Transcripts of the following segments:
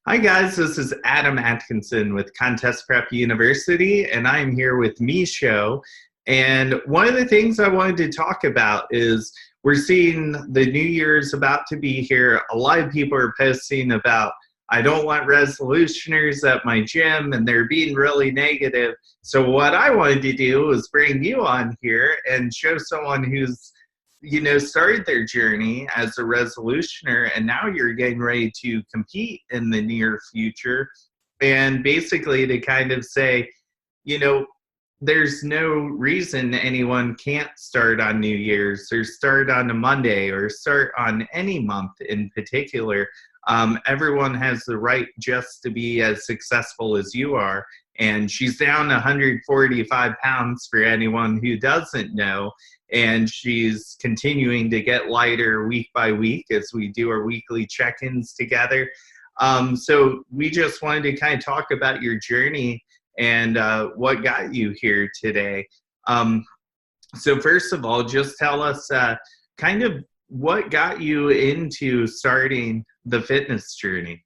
Hi guys, this is Adam Atkinson with Contest Prep University, and I'm here with Micho. And one of the things I wanted to talk about is we're seeing the New Year's about to be here. A lot of people are posting about, I don't want resolutioners at my gym, and they're being really negative. So what I wanted to do was bring you on here and show someone who's started their journey as a resolutioner, and now you're getting ready to compete in the near future. And basically to kind of say, there's no reason anyone can't start on New Year's or start on a Monday or start on any month in particular. Everyone has the right just to be as successful as you are. And she's down 145 pounds for anyone who doesn't know. And she's continuing to get lighter week by week as we do our weekly check-ins together. So we just wanted to kind of talk about your journey and what got you here today. So first of all, just tell us kind of what got you into starting the fitness journey.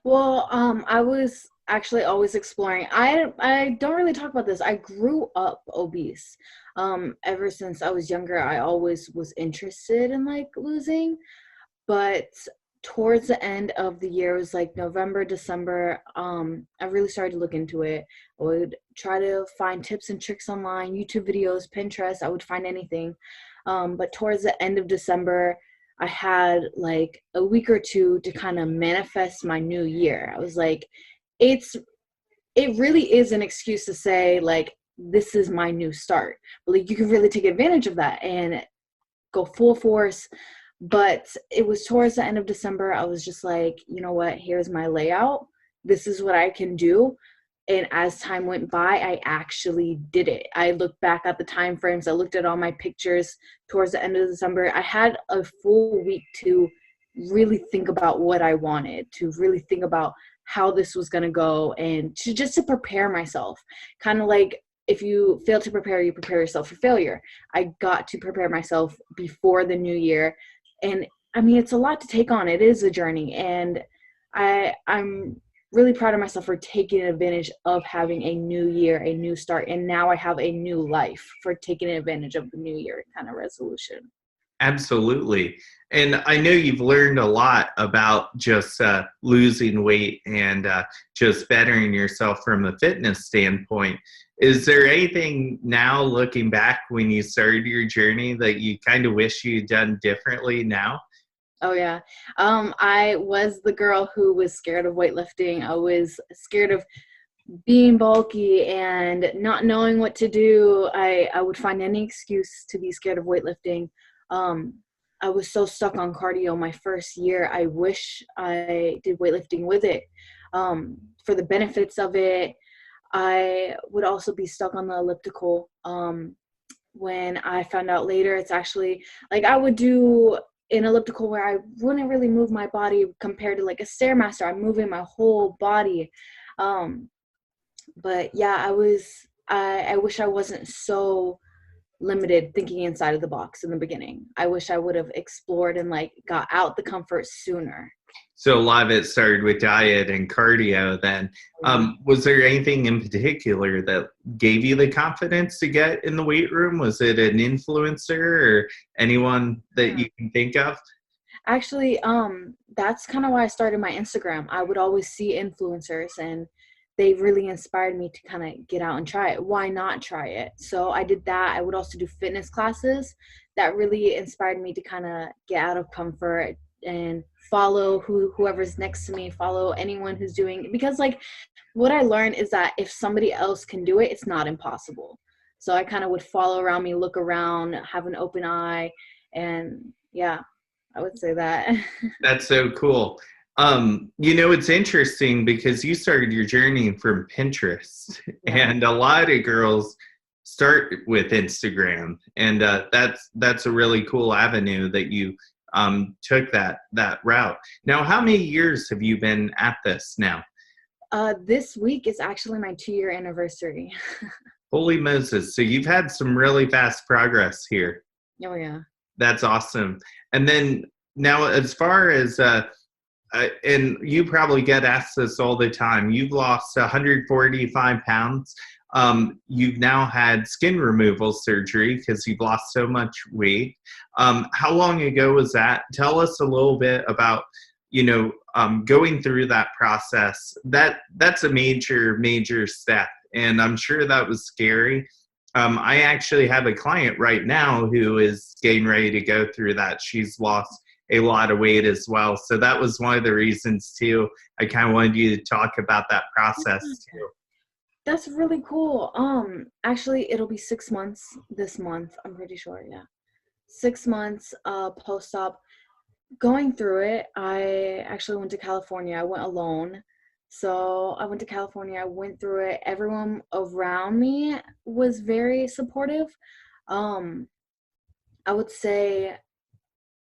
Well, I was actually always exploring. I don't really talk about this. I grew up obese. Ever since I was younger, I always was interested in losing, but towards the end of the year, it was like November, December, I really started to look into it. I would try to find tips and tricks online, YouTube videos, Pinterest, I would find anything. But towards the end of December, I had like a week or two to kind of manifest my new year. I was like, it really is an excuse to say this is my new start. But you can really take advantage of that and go full force. But it was towards the end of December, I was just like, you know what, here's my layout. This is what I can do. And as time went by, I actually did it. I looked back at the time frames. I looked at all my pictures towards the end of December. I had a full week to really think about what I wanted, to really think about how this was going to go, and to prepare myself. Kind of like, if you fail to prepare, you prepare yourself for failure. I got to prepare myself before the new year. And I mean, it's a lot to take on. It is a journey. And I'm really proud of myself for taking advantage of having a new year, a new start. And now I have a new life for taking advantage of the new year kind of resolution. Absolutely. And I know you've learned a lot about just losing weight and just bettering yourself from a fitness standpoint. Is there anything now, looking back when you started your journey, that you kind of wish you'd done differently now? Oh, yeah. I was the girl who was scared of weightlifting. I was scared of being bulky and not knowing what to do. I would find any excuse to be scared of weightlifting. I was so stuck on cardio my first year. I wish I did weightlifting with it for the benefits of it. I would also be stuck on the elliptical. When I found out later, it's actually I would do an elliptical where I wouldn't really move my body compared to a Stairmaster. I'm moving my whole body. But yeah, I wish I wasn't so limited thinking inside of the box in the beginning. I wish I would have explored and got out the comfort sooner. So a lot of it started with diet and cardio then. Was there anything in particular that gave you the confidence to get in the weight room? Was it an influencer or anyone that you can think of? Actually, that's kind of why I started my Instagram. I would always see influencers, and they really inspired me to kind of get out and try it. Why not try it? So I did that. I would also do fitness classes. That really inspired me to kind of get out of comfort and follow whoever's next to me, follow anyone who's doing it. Because what I learned is that if somebody else can do it, it's not impossible. So I kind of would follow around me, look around, have an open eye, and yeah, I would say that. That's so cool. It's interesting because you started your journey from Pinterest, and a lot of girls start with Instagram, and that's a really cool avenue that you took that route. Now, how many years have you been at this now? This week is actually my 2-year anniversary. Holy Moses. So you've had some really fast progress here. Oh, yeah. That's awesome. And then now, as far as and you probably get asked this all the time, you've lost 145 pounds. You've now had skin removal surgery because you've lost so much weight. How long ago was that? Tell us a little bit about, going through that process. That's a major step. And I'm sure that was scary. I actually have a client right now who is getting ready to go through that. She's lost a lot of weight as well. So that was one of the reasons too. I kind of wanted you to talk about that process too. That's really cool. Actually, it'll be 6 months this month. I'm pretty sure. Yeah, 6 months post-op. Going through it, I actually went to California. I went alone. So I went to California. I went through it. Everyone around me was very supportive. I would say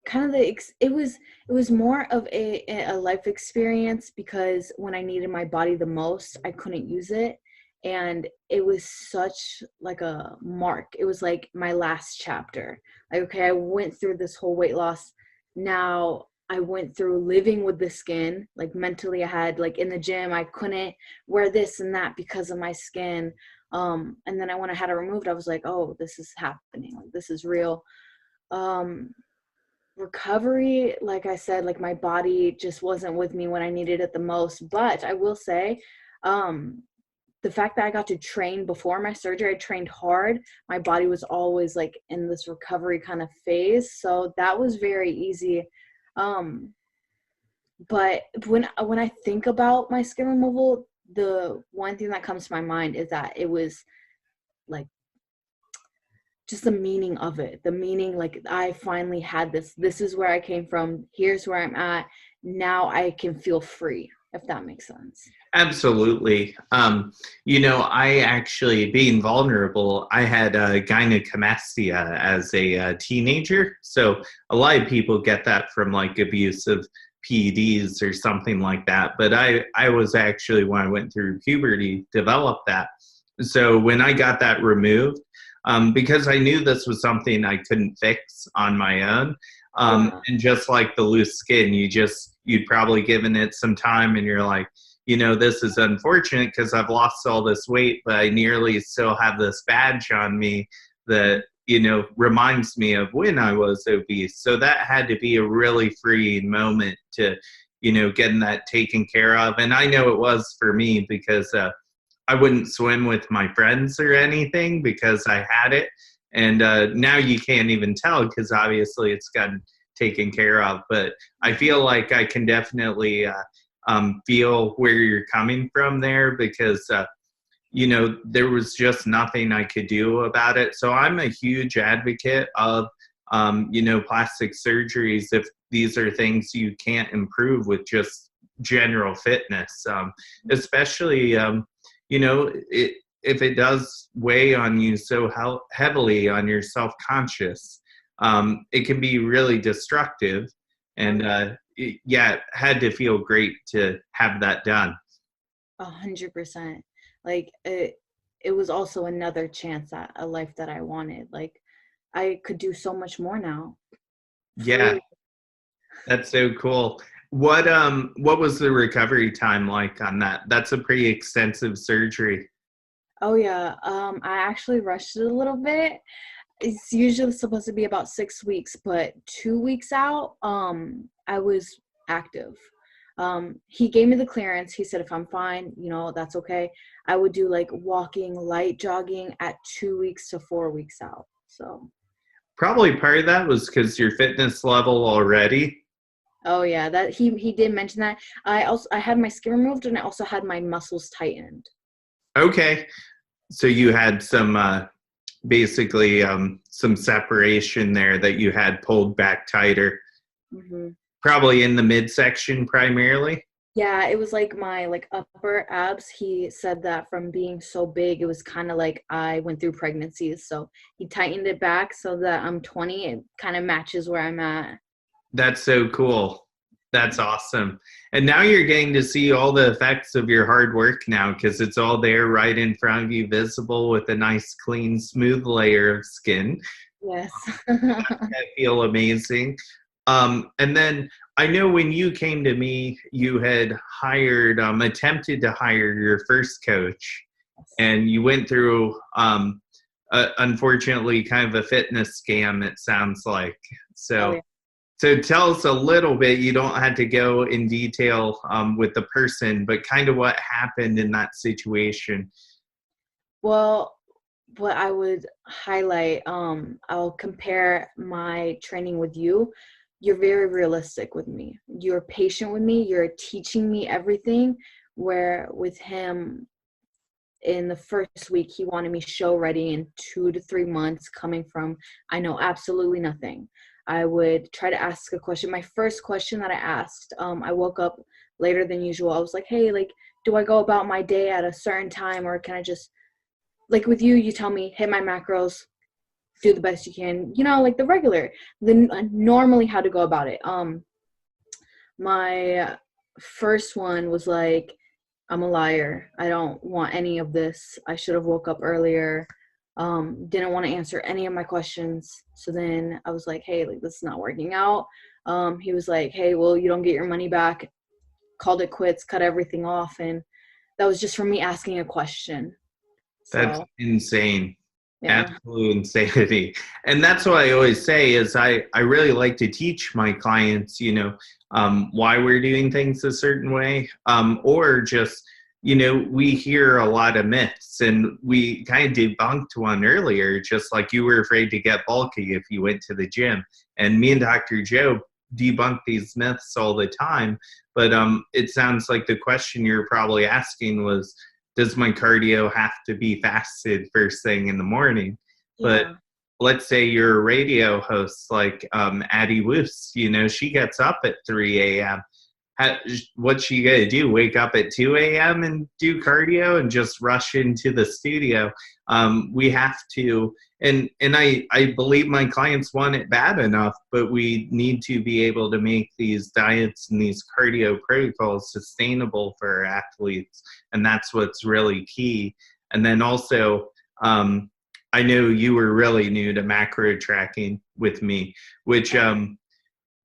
kind of it was more of a life experience, because when I needed my body the most, I couldn't use it. And it was such like a mark. It was like my last chapter. Like, okay, I went through this whole weight loss. Now I went through living with the skin. Like mentally, I had, like, in the gym, I couldn't wear this and that because of my skin. And then when I had it removed, I was like, oh, this is happening. Like, this is real. Recovery, like I said, like my body just wasn't with me when I needed it the most. But I will say, the fact that I got to train before my surgery, I trained hard. My body was always like in this recovery kind of phase. So that was very easy. But when I think about my skin removal, the one thing that comes to my mind is that it was like just the meaning of it. The meaning, like, I finally had this. This is where I came from. Here's where I'm at. Now I can feel free, if that makes sense. Absolutely. I actually, being vulnerable, I had gynecomastia as a teenager. So a lot of people get that from like abusive PEDs or something like that. But I was actually, when I went through puberty, developed that. So when I got that removed, because I knew this was something I couldn't fix on my own. And just like the loose skin, you'd probably given it some time and you're like, this is unfortunate because I've lost all this weight, but I nearly still have this badge on me that, reminds me of when I was obese. So that had to be a really freeing moment to, getting that taken care of. And I know it was for me because I wouldn't swim with my friends or anything because I had it. And now you can't even tell because obviously it's gotten taken care of. But I feel like I can definitely feel where you're coming from there because, there was just nothing I could do about it. So I'm a huge advocate of, plastic surgeries if these are things you can't improve with just general fitness, especially, if it does weigh on you so heavily on your self-conscious, it can be really destructive. And it had to feel great to have that done. 100%. Like it was also another chance at a life that I wanted. Like I could do so much more now. Yeah, that's so cool. What was the recovery time like on that? That's a pretty extensive surgery. Oh yeah. I actually rushed it a little bit. It's usually supposed to be about 6 weeks, but 2 weeks out, I was active. He gave me the clearance. He said, if I'm fine, that's okay. I would do like walking, light jogging at 2 weeks to 4 weeks out. So probably part of that was because your fitness level already. Oh yeah, that he did mention that. I had my skin removed and I also had my muscles tightened. Okay. So you had some basically some separation there that you had pulled back tighter. Mm-hmm. Probably in the midsection primarily. Yeah, it was like my upper abs. He said that from being so big, it was kind of like I went through pregnancies. So he tightened it back so that I'm 20. It kind of matches where I'm at. That's so cool. That's awesome. And now you're getting to see all the effects of your hard work now because it's all there right in front of you, visible with a nice, clean, smooth layer of skin. Yes. I feel amazing. And then I know when you came to me, you had attempted to hire your first coach, and you went through, unfortunately, kind of a fitness scam, it sounds like. Oh, So, yeah. so tell us a little bit. You don't have to go in detail with the person, but kind of what happened in that situation. Well, what I would highlight, I'll compare my training with you. You're very realistic with me. You're patient with me. You're teaching me everything. Where with him, in the first week, he wanted me show ready in 2 to 3 months, coming from, I know absolutely nothing. I would try to ask a question. My first question that I asked, I woke up later than usual. I was like, hey, like, do I go about my day at a certain time, or can I just, like with you, you tell me, hit my macros, do the best you can, like normally how to go about it. My first one was like, I'm a liar. I don't want any of this. I should have woke up earlier. Didn't want to answer any of my questions. So then I was like, hey, like, this is not working out. He was like, hey, well, you don't get your money back. Called it quits, cut everything off. And that was just from me asking a question. That's So, insane. yeah. Absolute insanity. And that's what I always say is I really like to teach my clients, why we're doing things a certain way, or just, we hear a lot of myths, and we kind of debunked one earlier, just like you were afraid to get bulky if you went to the gym. And me and Dr. Joe debunk these myths all the time. But it sounds like the question you're probably asking was, does my cardio have to be fasted first thing in the morning? But Yeah. let's say you're a radio host like Addie Woos, she gets up at 3 a.m. What's she going to do? Wake up at 2 a.m. and do cardio and just rush into the studio? We have to, and I believe my clients want it bad enough, but we need to be able to make these diets and these cardio protocols sustainable for our athletes. And that's what's really key. And then also, I know you were really new to macro tracking with me, which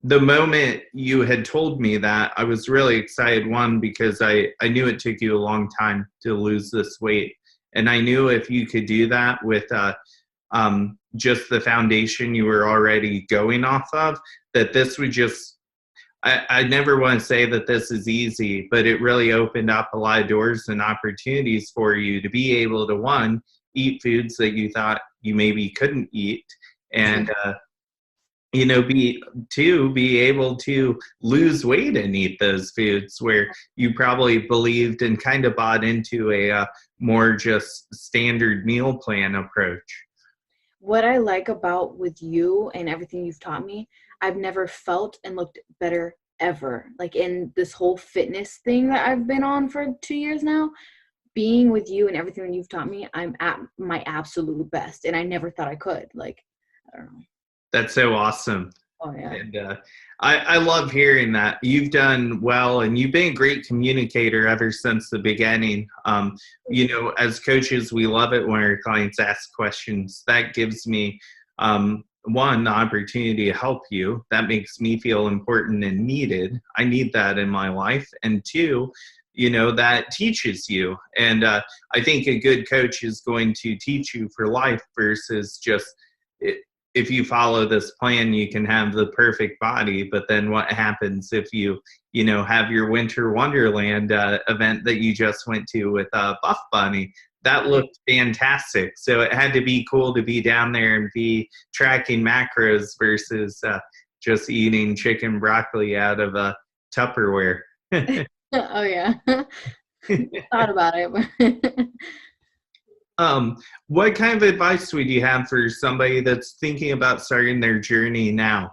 the moment you had told me that, I was really excited, one, because I knew it took you a long time to lose this weight. And I knew if you could do that with just the foundation you were already going off of, that this would just, I never want to say that this is easy, but it really opened up a lot of doors and opportunities for you to be able to, one, eat foods that you thought you maybe couldn't eat, and be able to lose weight and eat those foods where you probably believed and kind of bought into a more just standard meal plan approach. What I like about with you and everything you've taught me, I've never felt and looked better ever. Like in this whole fitness thing that I've been on for 2 years now, being with you and everything that you've taught me, I'm at my absolute best. And I never thought I could. Like, I don't know. That's so awesome. Oh, yeah. And I love hearing that. You've done well, and you've been a great communicator ever since the beginning. As coaches, we love it when our clients ask questions. That gives me, one, the opportunity to help you. That makes me feel important and needed. I need that in my life. And two, that teaches you. And I think a good coach is going to teach you for life versus just if you follow this plan, you can have the perfect body. But then what happens if you have your winter wonderland event that you just went to with Buff Bunny? That looked fantastic. So it had to be cool to be down there and be tracking macros versus just eating chicken broccoli out of a Tupperware. Oh, yeah. Thought about it. What kind of advice would you have for somebody that's thinking about starting their journey now?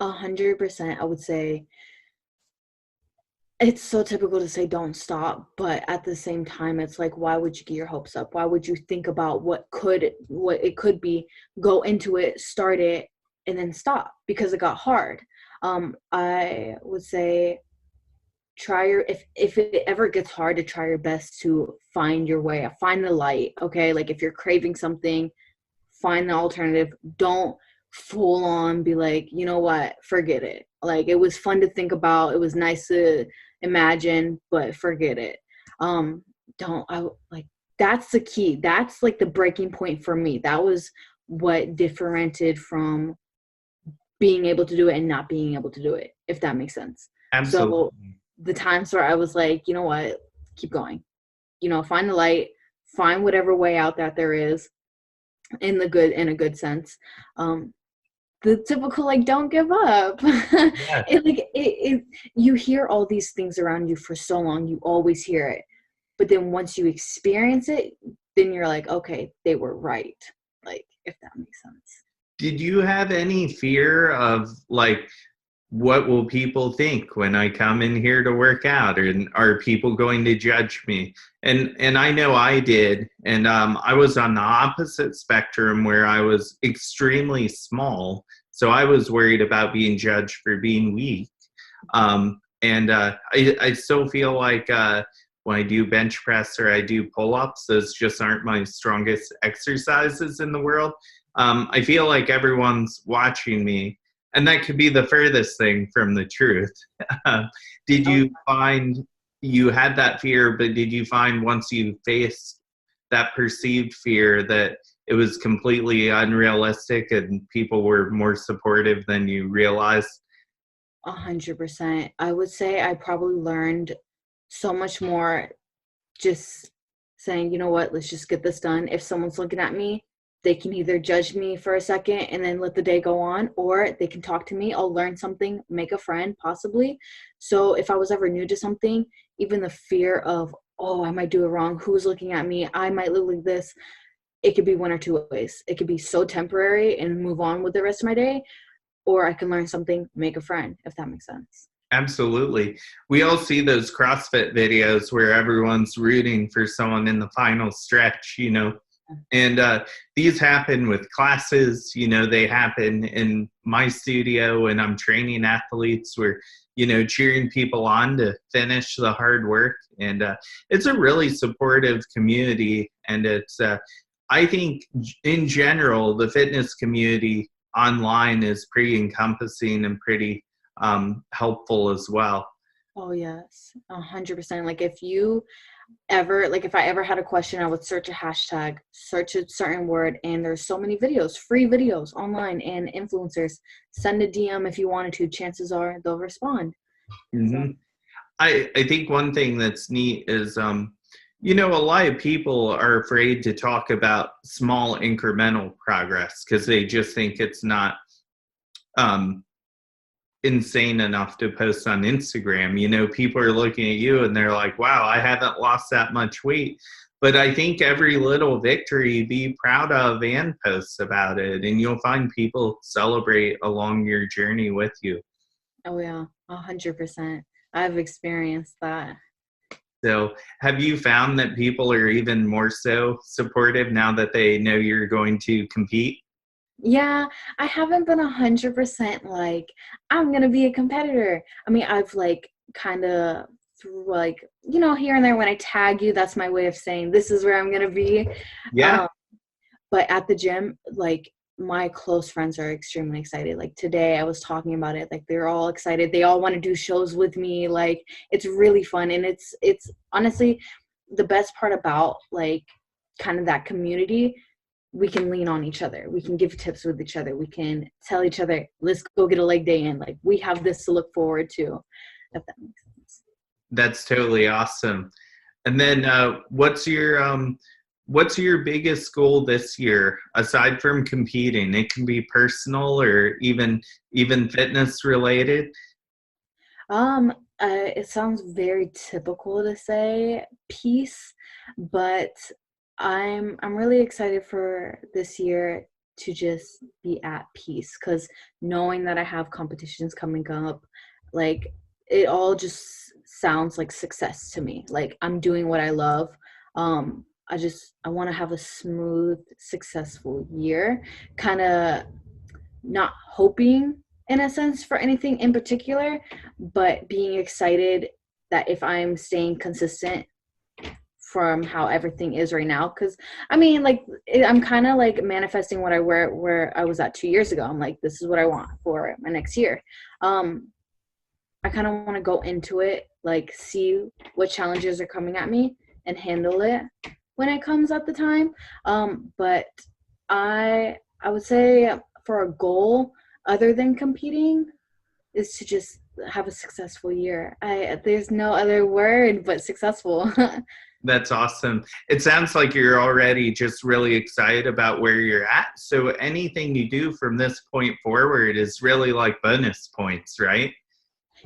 100%, I would say it's so typical to say don't stop, but at the same time, it's like, why would you get your hopes up? Why would you think about what it could be, go into it, start it, and then stop because it got hard? I would say if it ever gets hard, to try your best to find your way, find the light. Okay, like if you're craving something, find the alternative. Don't full on be like, you know what, forget it. Like, it was fun to think about, it was nice to imagine, but forget it. Don't I like That's the key. That's like the breaking point for me. That was what differentiated from being able to do it and not being able to do it, if that makes sense. So Absolutely. the times where I was like, you know what, keep going, find the light, find whatever way out that there is, in a good sense. The typical, like, don't give up. Yeah. You hear all these things around you for so long, you always hear it, but then once you experience it, then you're like, okay, they were right, like, if that makes sense. Did you have any fear of like, what will people think when I come in here to work out? And are people going to judge me? And I know I did. And I was on the opposite spectrum where I was extremely small. So I was worried about being judged for being weak. I still feel like when I do bench press or I do pull-ups, those just aren't my strongest exercises in the world. I feel like everyone's watching me, and that could be the furthest thing from the truth. Did Oh, you find you had that fear, but did you find once you faced that perceived fear that it was completely unrealistic and people were more supportive than you realized? 100%. I would say I probably learned so much more just saying, you know what, let's just get this done. If someone's looking at me, they can either judge me for a second and then let the day go on, or they can talk to me. I'll learn something, make a friend, possibly. So if I was ever new to something, even the fear of, oh, I might do it wrong, who's looking at me, I might look like this, it could be one or two ways. It could be so temporary and move on with the rest of my day, or I can learn something, make a friend, if that makes sense. Absolutely. We all see those CrossFit videos where everyone's rooting for someone in the final stretch, and these happen with classes, they happen in my studio and I'm training athletes. We're, cheering people on to finish the hard work. And it's a really supportive community. And I think in general, the fitness community online is pretty encompassing and pretty helpful as well. Oh yes, 100%. Like, if I ever had a question, I would search a hashtag, search a certain word, and there's so many videos, free videos online, and influencers. Send a DM if you wanted to. Chances are they'll respond. So, Hmm. I think one thing that's neat is, a lot of people are afraid to talk about small incremental progress because they just think it's not um, insane enough to post on Instagram. People are looking at you and they're like, wow, I haven't lost that much weight. But I think every little victory be proud of and post about it. And you'll find people celebrate along your journey with you. oh yeah, 100%. I've experienced that. So have you found that people are even more so supportive now that they know you're going to compete? Yeah, I haven't been 100% like, I'm gonna be a competitor. I mean, I've like kind of through, like, here and there when I tag you, that's my way of saying this is where I'm gonna be. Yeah. Um, but at the gym, like, my close friends are extremely excited. Like, today I was talking about it, like, they're all excited. They all want to do shows with me. Like, it's really fun, and it's honestly the best part about, like, kind of that community. We can lean on each other. We can give tips with each other. We can tell each other, let's go get a leg day in. Like, we have this to look forward to, if that makes sense. That's totally awesome. And then what's your biggest goal this year aside from competing? It can be personal or even fitness related. Um, it sounds very typical to say peace, but I'm really excited for this year to just be at peace, because knowing that I have competitions coming up, like, it all just sounds like success to me. Like, I'm doing what I love. I want to have a smooth, successful year, kind of not hoping in a sense for anything in particular, but being excited that if I'm staying consistent from how everything is right now. Because I mean, like, I'm kind of like manifesting what I where I was at 2 years ago. I'm like, this is what I want for my next year. I kind of want to go into it, like, see what challenges are coming at me and handle it when it comes at the time. But I would say for a goal other than competing is to just have a successful year. There's no other word but successful. That's awesome. It sounds like you're already just really excited about where you're at. So anything you do from this point forward is really like bonus points, right?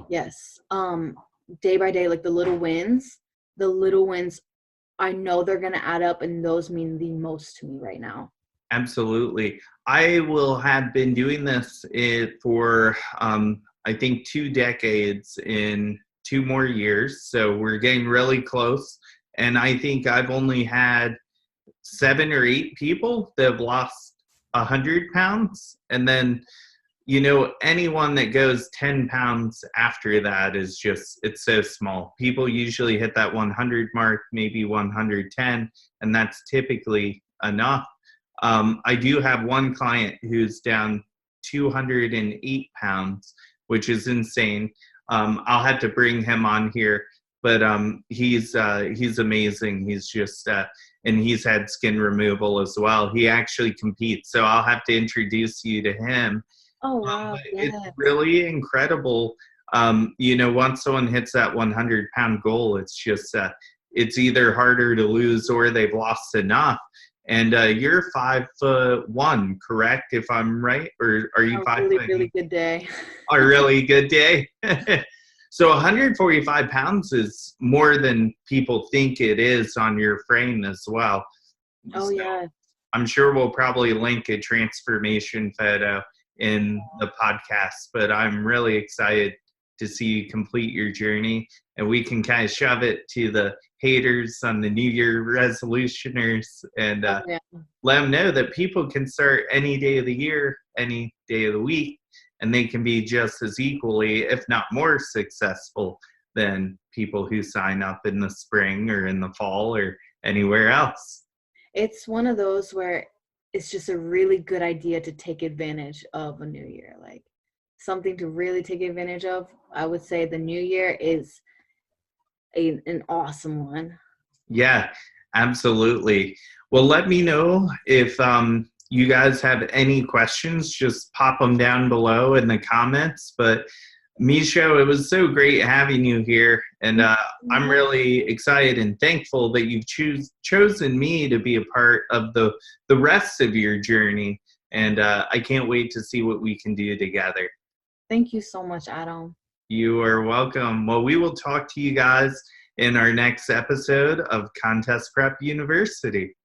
Yes. Day by day, like the little wins, I know they're going to add up, and those mean the most to me right now. Absolutely. I will have been doing this for, I think, 2 decades in 2 more years. So we're getting really close. And I think I've only had 7 or 8 people that have lost 100 pounds. And then, you know, anyone that goes 10 pounds after that is just, it's so small. People usually hit that 100 mark, maybe 110, and that's typically enough. I do have one client who's down 208 pounds, which is insane. I'll have to bring him on here, but he's amazing. He's just, and he's had skin removal as well. He actually competes, so I'll have to introduce you to him. Oh, wow. Yes. It's really incredible. You know, once someone hits that 100-pound goal, it's just, it's either harder to lose or they've lost enough. And you're 5'1", correct? If I'm right, or are you 5'? Really good day. A really good day. So 145 pounds is more than people think it is on your frame as well. Oh, so yeah. I'm sure we'll probably link a transformation photo in the podcast, but I'm really excited to see you complete your journey, and we can kind of shove it to the haters on the New Year resolutioners and let them know that people can start any day of the year, any day of the week, and they can be just as equally, if not more successful than people who sign up in the spring or in the fall or anywhere else. It's one of those where it's just a really good idea to take advantage of a new year. Like, something to really take advantage of, I would say the new year is an awesome one. Yeah, absolutely. Well, let me know if you guys have any questions. Just pop them down below in the comments. But Micho, it was so great having you here, and I'm really excited and thankful that you've chosen me to be a part of the rest of your journey, and I can't wait to see what we can do together. Thank you so much, Adam. You are welcome. Well, we will talk to you guys in our next episode of Contest Prep University.